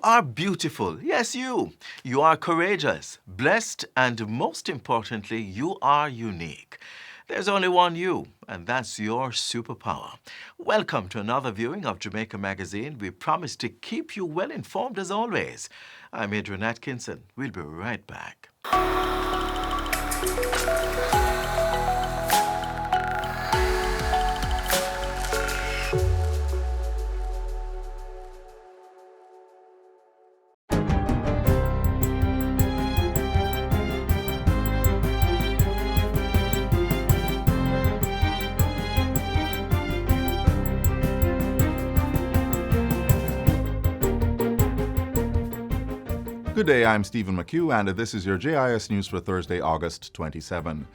are beautiful. Yes, you. You are courageous, blessed, and most importantly, you are unique. There's only one you, and that's your superpower. Welcome to another viewing of Jamaica Magazine. We promise to keep you well informed as always. I'm Adrian Atkinson. We'll be right back. Good day, I'm Stephen McHugh, and this is your JIS News for Thursday, August 27.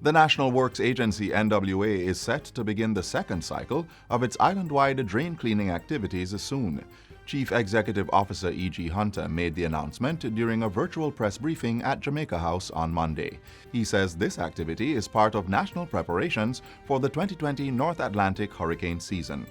The National Works Agency, NWA, is set to begin the second cycle of its island-wide drain cleaning activities soon. Chief Executive Officer E.G. Hunter made the announcement during a virtual press briefing at Jamaica House on Monday. He says this activity is part of national preparations for the 2020 North Atlantic hurricane season.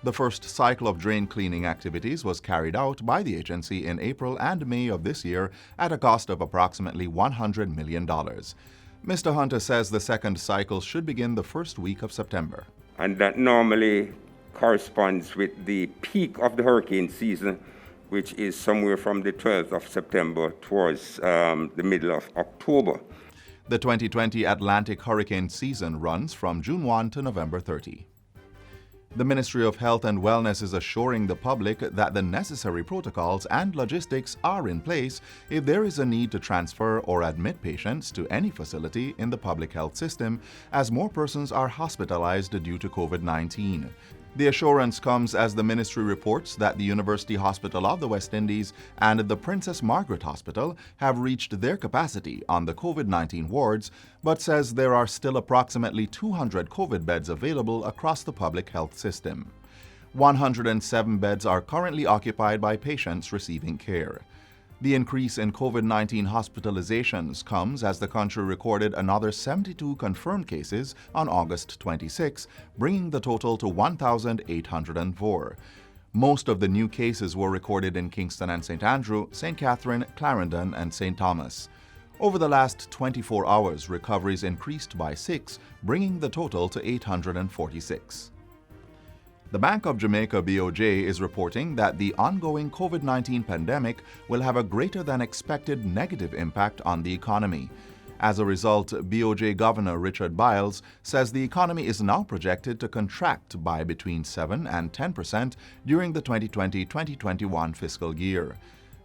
The first cycle of drain cleaning activities was carried out by the agency in April and May of this year at a cost of approximately $100 million. Mr. Hunter says the second cycle should begin the first week of September. And that normally corresponds with the peak of the hurricane season, which is somewhere from the 12th of September towards the middle of October. The 2020 Atlantic hurricane season runs from June 1 to November 30. The Ministry of Health and Wellness is assuring the public that the necessary protocols and logistics are in place if there is a need to transfer or admit patients to any facility in the public health system, as more persons are hospitalized due to COVID-19. The assurance comes as the ministry reports that the University Hospital of the West Indies and the Princess Margaret Hospital have reached their capacity on the COVID-19 wards, but says there are still approximately 200 COVID beds available across the public health system. 107 beds are currently occupied by patients receiving care. The increase in COVID-19 hospitalizations comes as the country recorded another 72 confirmed cases on August 26, bringing the total to 1,804. Most of the new cases were recorded in Kingston and St. Andrew, St. Catherine, Clarendon, and St. Thomas. Over the last 24 hours, recoveries increased by 6, bringing the total to 846. The Bank of Jamaica BOJ is reporting that the ongoing COVID-19 pandemic will have a greater than expected negative impact on the economy. As a result, BOJ Governor Richard Biles says the economy is now projected to contract by between 7 and 10% during the 2020-2021 fiscal year.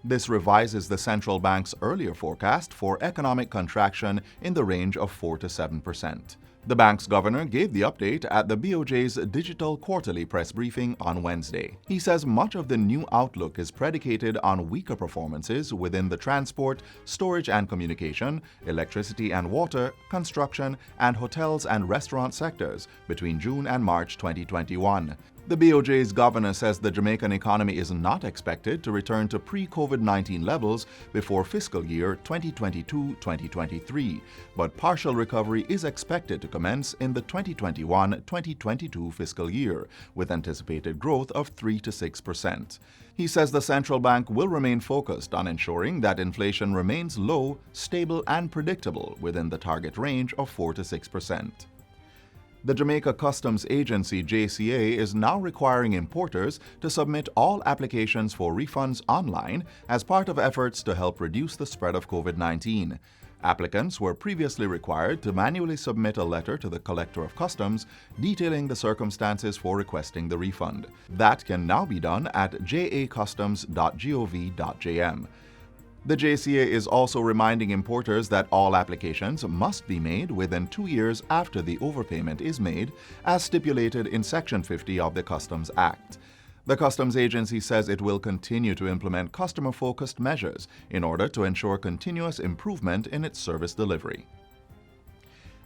This revises the central bank's earlier forecast for economic contraction in the range of 4 to 7%. The bank's governor gave the update at the BOJ's digital quarterly press briefing on Wednesday. He says much of the new outlook is predicated on weaker performances within the transport, storage and communication, electricity and water, construction, and hotels and restaurant sectors between June and March 2021. The BOJ's governor says the Jamaican economy is not expected to return to pre-COVID-19 levels before fiscal year 2022-2023, but partial recovery is expected to commence in the 2021-2022 fiscal year, with anticipated growth of 3 to 6%. He says the central bank will remain focused on ensuring that inflation remains low, stable, and predictable within the target range of 4 to 6%. The Jamaica Customs Agency, JCA, is now requiring importers to submit all applications for refunds online as part of efforts to help reduce the spread of COVID-19. Applicants were previously required to manually submit a letter to the Collector of Customs detailing the circumstances for requesting the refund. That can now be done at jacustoms.gov.jm. The JCA is also reminding importers that all applications must be made within 2 years after the overpayment is made, as stipulated in Section 50 of the Customs Act. The Customs Agency says it will continue to implement customer-focused measures in order to ensure continuous improvement in its service delivery.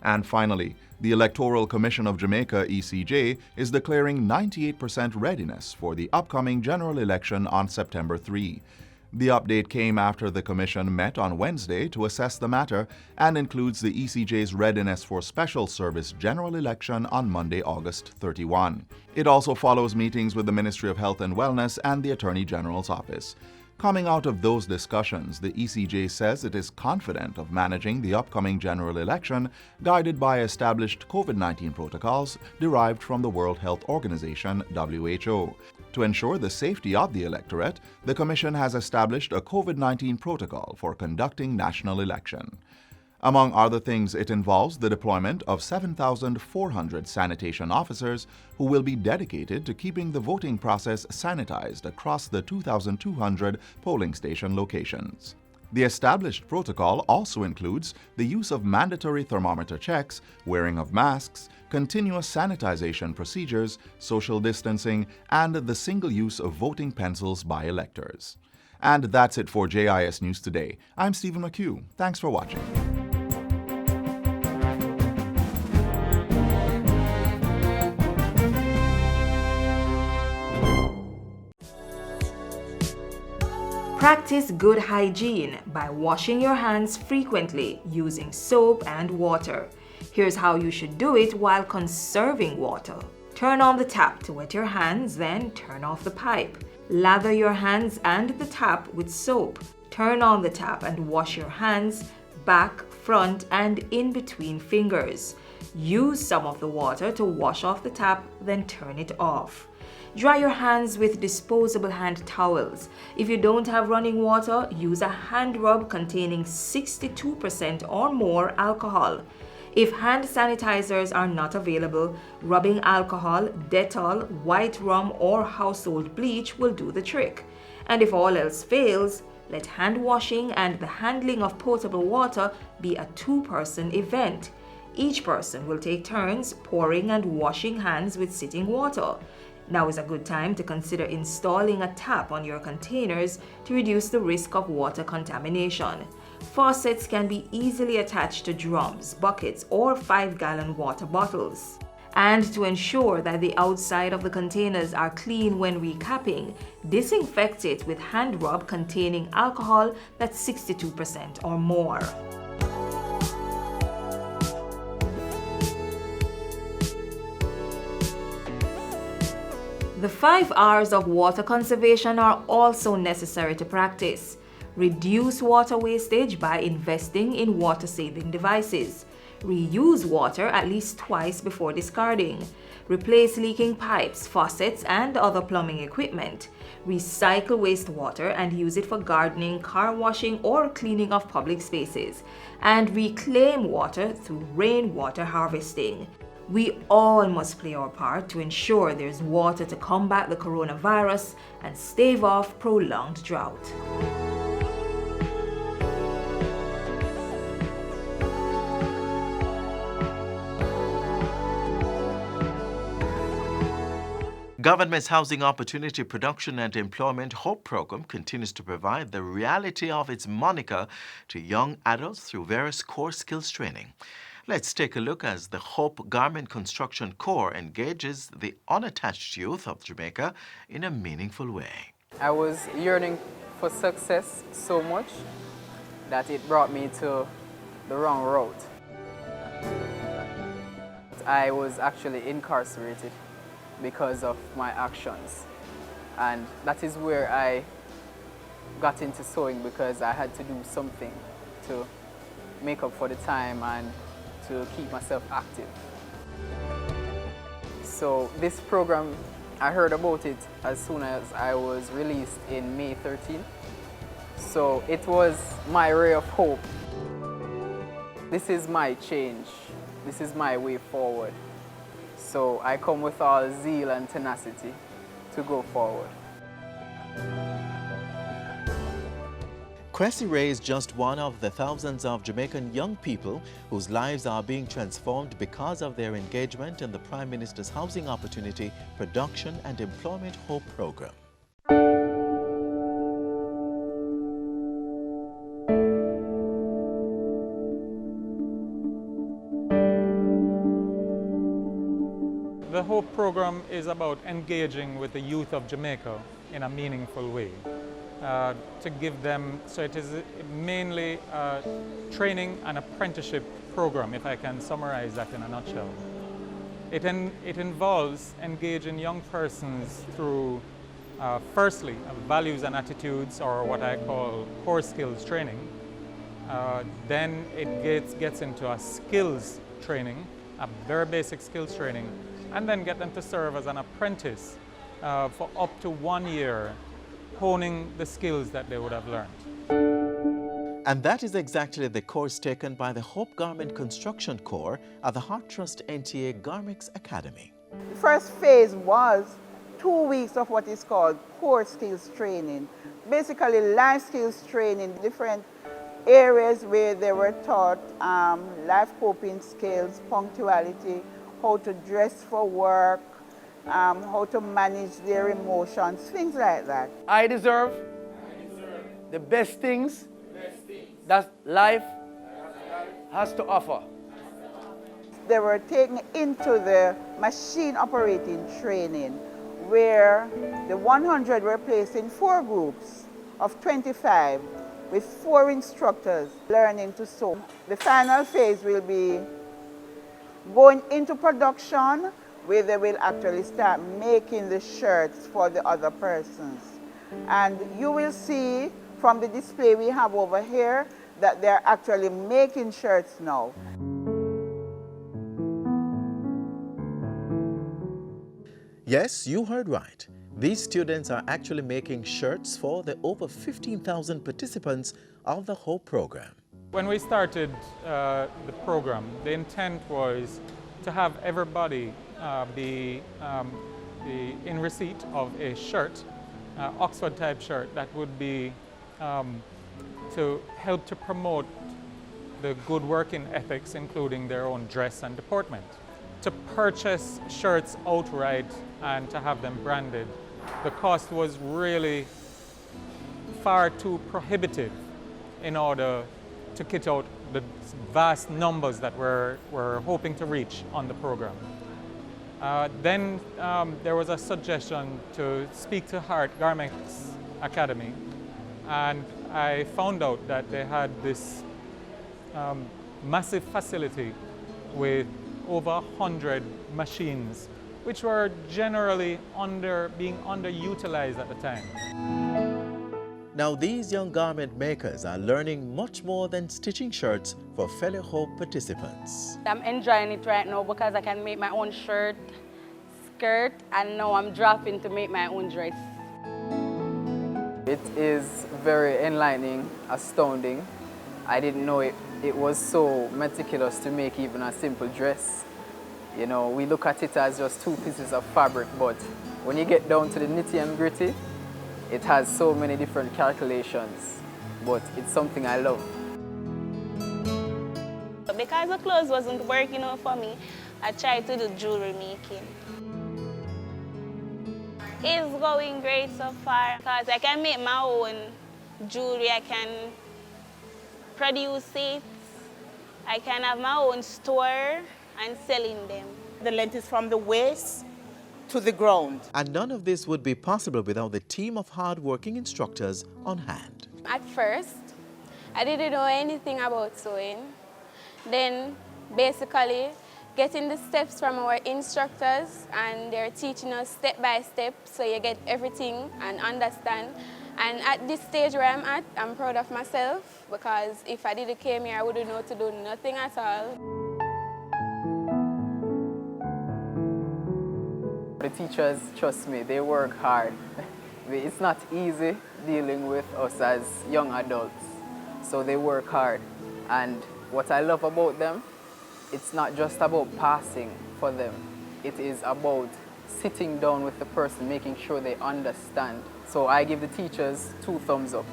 And finally, the Electoral Commission of Jamaica, ECJ, is declaring 98% readiness for the upcoming general election on September 3. The update came after the Commission met on Wednesday to assess the matter and includes the ECJ's readiness for special service general election on Monday, August 31. It also follows meetings with the Ministry of Health and Wellness and the Attorney General's office. Coming out of those discussions, the ECJ says it is confident of managing the upcoming general election, guided by established COVID-19 protocols derived from the World Health Organization, WHO. To ensure the safety of the electorate, the Commission has established a COVID-19 protocol for conducting national election. Among other things, it involves the deployment of 7,400 sanitation officers who will be dedicated to keeping the voting process sanitized across the 2,200 polling station locations. The established protocol also includes the use of mandatory thermometer checks, wearing of masks, continuous sanitization procedures, social distancing, and the single use of voting pencils by electors. And that's it for JIS News Today. I'm Stephen McHugh. Thanks for watching. Practice good hygiene by washing your hands frequently using soap and water. Here's how you should do it while conserving water. Turn on the tap to wet your hands, then turn off the pipe. Lather your hands and the tap with soap. Turn on the tap and wash your hands, back, front, and in between fingers. Use some of the water to wash off the tap, then turn it off. Dry your hands with disposable hand towels. If you don't have running water, use a hand rub containing 62% or more alcohol. If hand sanitizers are not available, rubbing alcohol, Dettol, white rum, or household bleach will do the trick. And if all else fails, let hand washing and the handling of potable water be a two-person event. Each person will take turns pouring and washing hands with sitting water. Now is a good time to consider installing a tap on your containers to reduce the risk of water contamination. Faucets can be easily attached to drums, buckets, or 5-gallon water bottles. And to ensure that the outside of the containers are clean when recapping, disinfect it with hand rub containing alcohol that's 62% or more. The 5 R's of water conservation are also necessary to practice. Reduce water wastage by investing in water-saving devices. Reuse water at least twice before discarding. Replace leaking pipes, faucets, and other plumbing equipment. Recycle wastewater and use it for gardening, car washing, or cleaning of public spaces. And reclaim water through rainwater harvesting. We all must play our part to ensure there's water to combat the coronavirus and stave off prolonged drought. Government's Housing Opportunity Production and Employment HOPE program continues to provide the reality of its moniker to young adults through various core skills training. Let's take a look as the HOPE Garment Construction Corps engages the unattached youth of Jamaica in a meaningful way. I was yearning for success so much that it brought me to the wrong route. I was actually incarcerated because of my actions, and that is where I got into sewing, because I had to do something to make up for the time and to keep myself active. So this program, I heard about it as soon as I was released in May 13. So it was my ray of hope. This is my change. This is my way forward. So I come with all zeal and tenacity to go forward. Cressy Ray is just one of the thousands of Jamaican young people whose lives are being transformed because of their engagement in the Prime Minister's Housing Opportunity Production and Employment HOPE program. The HOPE program is about engaging with the youth of Jamaica in a meaningful way. To give them, so it is mainly a training and apprenticeship program, if I can summarize that in a nutshell. It involves engaging young persons through Firstly, values and attitudes, or what I call core skills training. Then it gets into a skills training, a very basic skills training, and then get them to serve as an apprentice for up to 1 year, honing the skills that they would have learned. And that is exactly the course taken by the Hope Garment Construction Corps at the Heart Trust NTA Garments Academy. The first phase was 2 weeks of what is called core skills training. Basically life skills training, different areas where they were taught life coping skills, punctuality, how to dress for work, how to manage their emotions, things like that. I deserve the best things that life has to offer. They were taken into the machine operating training, where the 100 were placed in 4 groups of 25 with 4 instructors learning to sew. The final phase will be going into production, where they will actually start making the shirts for the other persons. And you will see from the display we have over here that they're actually making shirts now. Yes, you heard right. These students are actually making shirts for the over 15,000 participants of the Hope program. When we started the program, the intent was to have everybody be in receipt of a shirt, Oxford type shirt, that would be to help to promote the good working ethics, including their own dress and deportment. To purchase shirts outright and to have them branded, the cost was really far too prohibitive in order to kit out the vast numbers that we're hoping to reach on the program. Then there was a suggestion to speak to Heart Garments Academy, and I found out that they had this massive facility with over 100 machines, which were generally being underutilized at the time. Now these young garment makers are learning much more than stitching shirts for fellow Hope participants. I'm enjoying it right now because I can make my own shirt, skirt, and now I'm dropping to make my own dress. It is very enlightening, astounding. I didn't know it was so meticulous to make even a simple dress. You know, we look at it as just 2 pieces of fabric, but when you get down to the nitty and gritty, it has so many different calculations, but it's something I love. Because the clothes wasn't working out for me, I tried to do jewelry making. It's going great so far because I can make my own jewelry, I can produce it, I can have my own store and selling them. The length is from the waist to the ground. And none of this would be possible without the team of hard-working instructors on hand. At first, I didn't know anything about sewing. Then, basically, getting the steps from our instructors, and they're teaching us step by step, so you get everything and understand. And at this stage where I'm at, I'm proud of myself, because if I didn't came here, I wouldn't know to do nothing at all. The teachers, trust me, they work hard. It's not easy dealing with us as young adults, so they work hard. And what I love about them, it's not just about passing for them. It is about sitting down with the person, making sure they understand. So I give the teachers 2 thumbs up.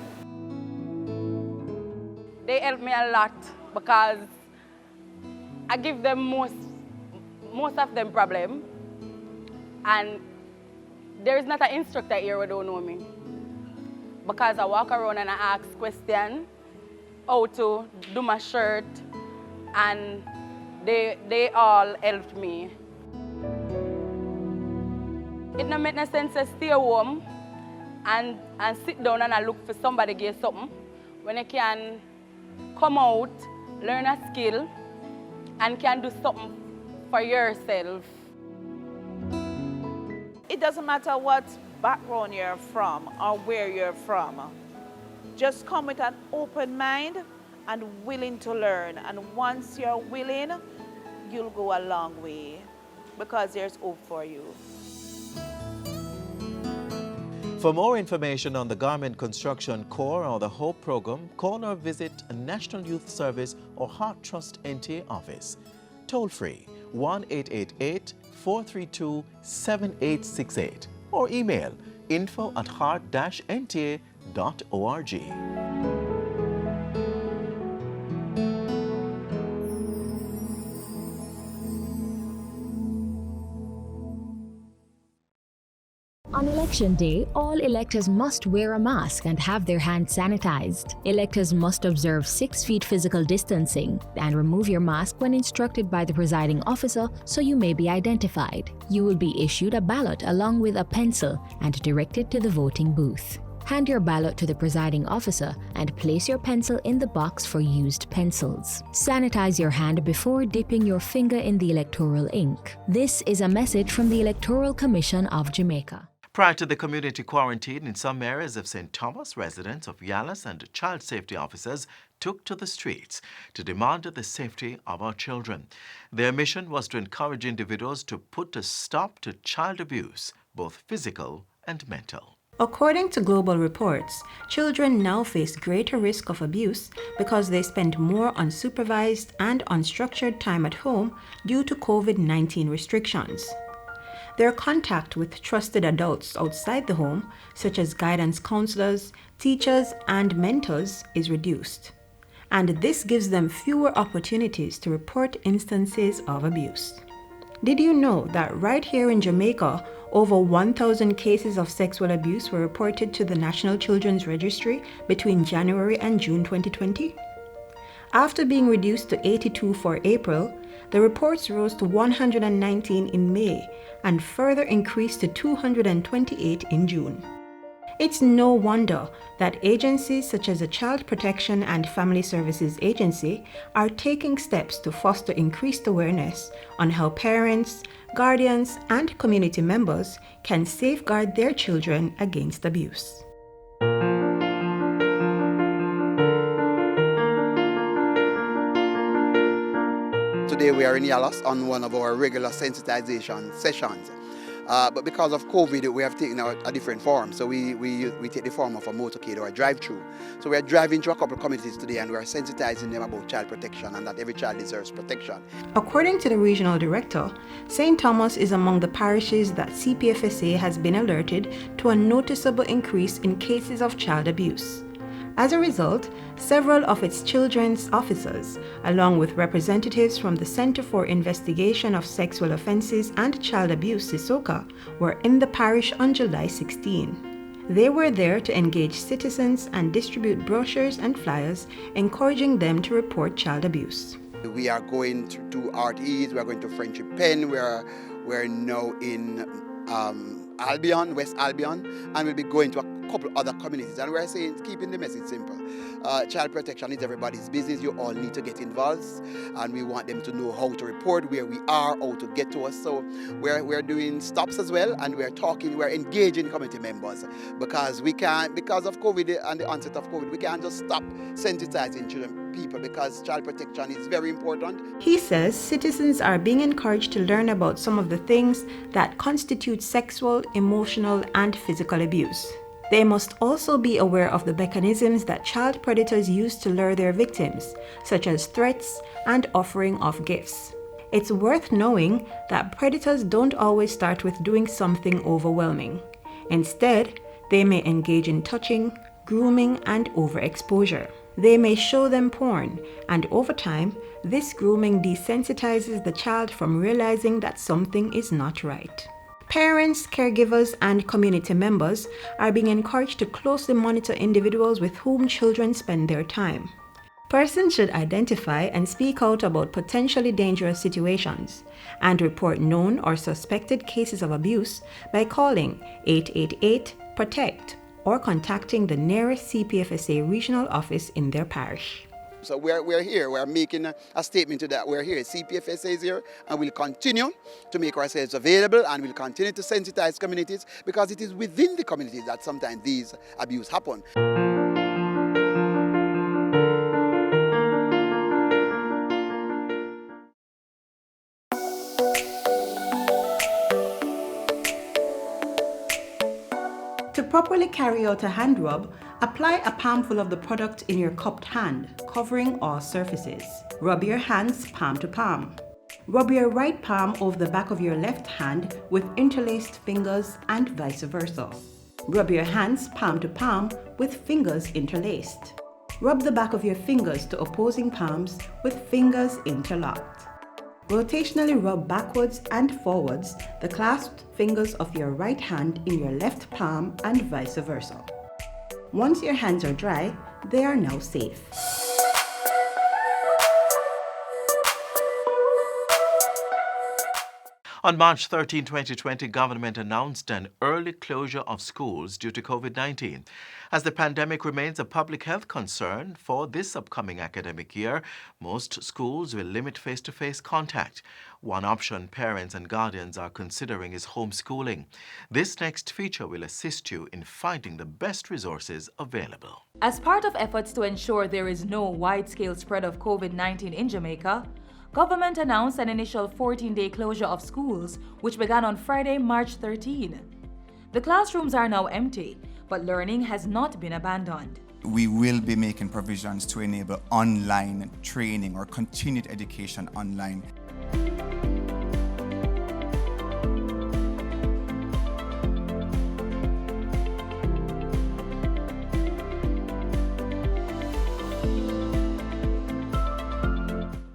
They help me a lot because I give them most of them problem. And there is not an instructor here who don't know me. Because I walk around and I ask questions, how to do my shirt, and they all helped me. It don't make no sense to stay home and sit down and I look for somebody to give something when you can come out, learn a skill, and can do something for yourself. It doesn't matter what background you're from or where you're from. Just come with an open mind and willing to learn. And once you're willing, you'll go a long way because there's hope for you. For more information on the Garment Construction Corps or the HOPE program, call or visit a National Youth Service or Heart Trust NTA office. Toll free 1-888-432-7868 or email info@heart-nta.org. On election day, all electors must wear a mask and have their hands sanitized. Electors must observe 6 feet physical distancing and remove your mask when instructed by the presiding officer so you may be identified. You will be issued a ballot along with a pencil and directed to the voting booth. Hand your ballot to the presiding officer and place your pencil in the box for used pencils. Sanitize your hand before dipping your finger in the electoral ink. This is a message from the Electoral Commission of Jamaica. Prior to the community quarantine in some areas of St. Thomas, residents of Yalas and child safety officers took to the streets to demand the safety of our children. Their mission was to encourage individuals to put a stop to child abuse, both physical and mental. According to global reports, children now face greater risk of abuse because they spend more unsupervised and unstructured time at home due to COVID-19 restrictions. Their contact with trusted adults outside the home, such as guidance counselors, teachers, and mentors, is reduced. And this gives them fewer opportunities to report instances of abuse. Did you know that right here in Jamaica, over 1,000 cases of sexual abuse were reported to the National Children's Registry between January and June 2020? After being reduced to 82 for April, the reports rose to 119 in May and further increased to 228 in June. It's no wonder that agencies such as the Child Protection and Family Services Agency are taking steps to foster increased awareness on how parents, guardians, and community members can safeguard their children against abuse. Today we are in Yalas on one of our regular sensitization sessions. But because of COVID, we have taken out a different form. So we take the form of a motorcade or a drive-through. So we are driving to a couple of communities today and we are sensitizing them about child protection and that every child deserves protection. According to the regional director, St. Thomas is among the parishes that CPFSA has been alerted to a noticeable increase in cases of child abuse. As a result, several of its children's officers, along with representatives from the Center for Investigation of Sexual Offences and Child Abuse, CISOCA, were in the parish on July 16. They were there to engage citizens and distribute brochures and flyers, encouraging them to report child abuse. We are going to RTEs, we are going to Friendship Pen, we're now in Albion, West Albion, and we'll be going to a couple other communities, and we're saying, keeping the message simple. Child protection is everybody's business. You all need to get involved, and we want them to know how to report, where we are, how to get to us. So we're doing stops as well, and we're engaging community members because we can't, because of COVID and the onset of COVID, we can't just stop sensitizing people because child protection is very important. He says citizens are being encouraged to learn about some of the things that constitute sexual, emotional, and physical abuse. They must also be aware of the mechanisms that child predators use to lure their victims, such as threats and offering of gifts. It's worth knowing that predators don't always start with doing something overwhelming. Instead, they may engage in touching, grooming, and overexposure. They may show them porn, and over time, this grooming desensitizes the child from realizing that something is not right. Parents, caregivers, and community members are being encouraged to closely monitor individuals with whom children spend their time. Persons should identify and speak out about potentially dangerous situations and report known or suspected cases of abuse by calling 888-PROTECT or contacting the nearest CPFSA regional office in their parish. So we're here, we're making a statement to that. We're here, CPFSA is here, and we'll continue to make ourselves available, and we'll continue to sensitize communities, because it is within the communities that sometimes these abuse happen. To properly carry out a hand rub, apply a palmful of the product in your cupped hand, covering all surfaces. Rub your hands palm to palm. Rub your right palm over the back of your left hand with interlaced fingers and vice versa. Rub your hands palm to palm with fingers interlaced. Rub the back of your fingers to opposing palms with fingers interlocked. Rotationally rub backwards and forwards the clasped fingers of your right hand in your left palm and vice versa. Once your hands are dry, they are now safe. On March 13, 2020, government announced an early closure of schools due to COVID-19. As the pandemic remains a public health concern for this upcoming academic year, most schools will limit face-to-face contact. One option parents and guardians are considering is homeschooling. This next feature will assist you in finding the best resources available. As part of efforts to ensure there is no wide-scale spread of COVID-19 in Jamaica, government announced an initial 14-day closure of schools, which began on Friday, March 13. The classrooms are now empty, but learning has not been abandoned. We will be making provisions to enable online training or continued education online.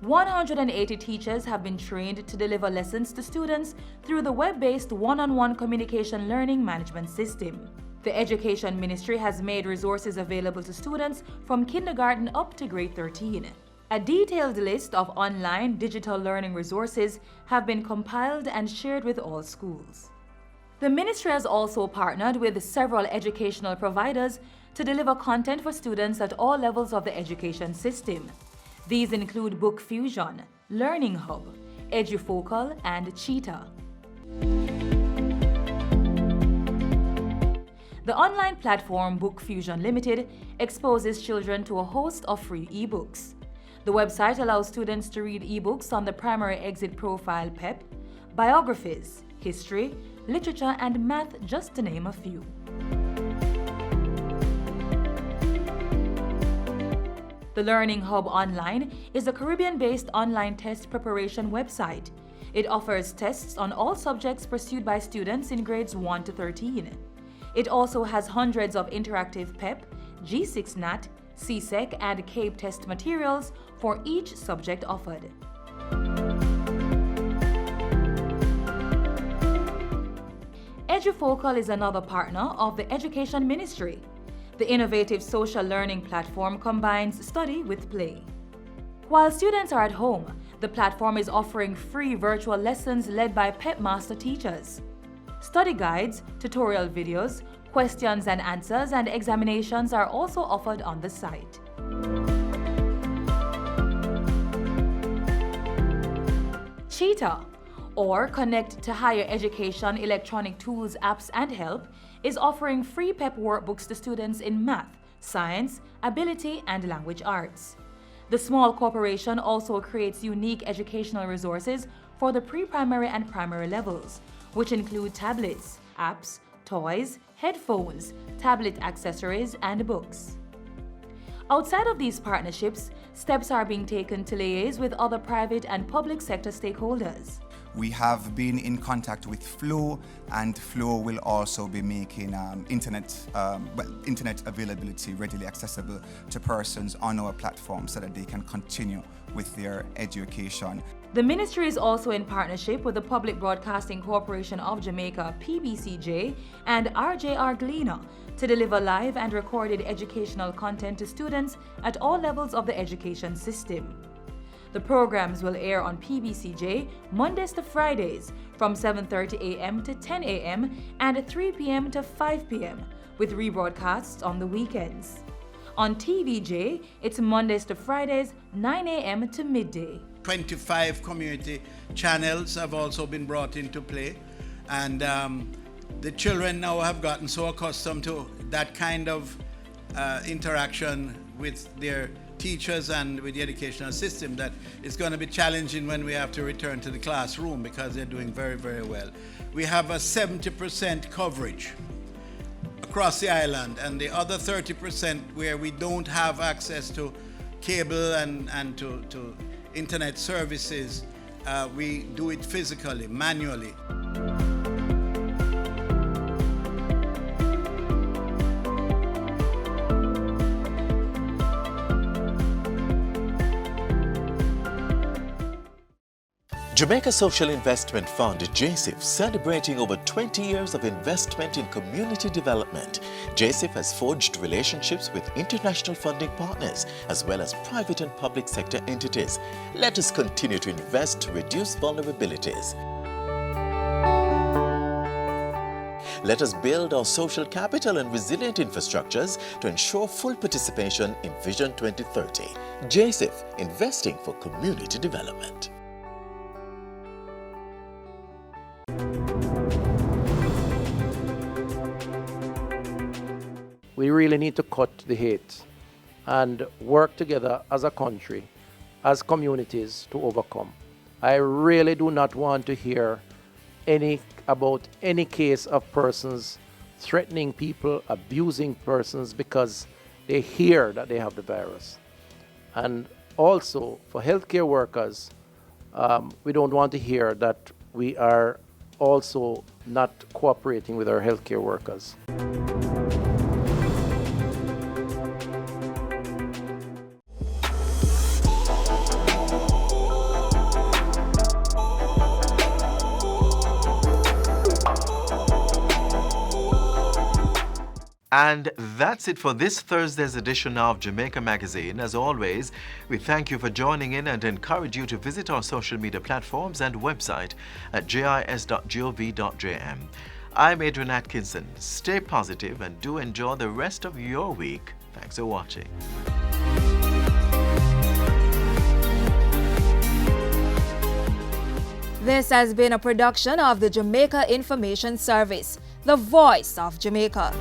"180 teachers have been trained to deliver lessons to students through the web-based one-on-one communication learning management system. The Education Ministry has made resources available to students from kindergarten up to grade 13. A detailed list of online digital learning resources have been compiled and shared with all schools. The ministry has also partnered with several educational providers to deliver content for students at all levels of the education system. These include Book Fusion, Learning Hub, EduFocal, and Cheetah. The online platform Book Fusion Limited exposes children to a host of free ebooks. The website allows students to read ebooks on the primary exit profile PEP, biographies, history, literature, and math, just to name a few. The Learning Hub Online is a Caribbean-based online test preparation website. It offers tests on all subjects pursued by students in grades 1 to 13. It also has hundreds of interactive PEP, G6NAT, CSEC, and CAPE test materials for each subject offered. EduFocal is another partner of the Education Ministry. The innovative social learning platform combines study with play. While students are at home, the platform is offering free virtual lessons led by PEP master teachers. Study guides, tutorial videos, questions and answers, and examinations are also offered on the site. Cheetah, or Connect to Higher Education Electronic Tools, Apps and Help, is offering free PEP workbooks to students in math, science, ability, and language arts. The small corporation also creates unique educational resources for the pre-primary and primary levels, which include tablets, apps, toys, headphones, tablet accessories, and books. Outside of these partnerships, steps are being taken to liaise with other private and public sector stakeholders. We have been in contact with Flow, and Flow will also be making internet availability readily accessible to persons on our platform so that they can continue with their education. The ministry is also in partnership with the Public Broadcasting Corporation of Jamaica, PBCJ, and RJR Gleaner to deliver live and recorded educational content to students at all levels of the education system. The programs will air on PBCJ Mondays to Fridays from 7:30 a.m. to 10 a.m. and 3 p.m. to 5 p.m. with rebroadcasts on the weekends. On TVJ, it's Mondays to Fridays, 9 a.m. to midday. 25 community channels have also been brought into play, and the children now have gotten so accustomed to that kind of interaction with their teachers and with the educational system that it's going to be challenging when we have to return to the classroom, because they're doing very, very well. We have a 70% coverage across the island, and the other 30% where we don't have access to cable and to internet services, we do it physically, manually. Jamaica Social Investment Fund, JSIF, celebrating over 20 years of investment in community development. JSIF has forged relationships with international funding partners as well as private and public sector entities. Let us continue to invest to reduce vulnerabilities. Let us build our social capital and resilient infrastructures to ensure full participation in Vision 2030. JSIF, investing for community development. We really need to cut the hate and work together as a country, as communities, to overcome. I really do not want to hear about any case of persons threatening people, abusing persons because they hear that they have the virus. And also for healthcare workers, we don't want to hear that we are also not cooperating with our healthcare workers. And that's it for this Thursday's edition of Jamaica Magazine. As always, we thank you for joining in and encourage you to visit our social media platforms and website at jis.gov.jm. I'm Adrian Atkinson. Stay positive and do enjoy the rest of your week. Thanks for watching. This has been a production of the Jamaica Information Service, the voice of Jamaica.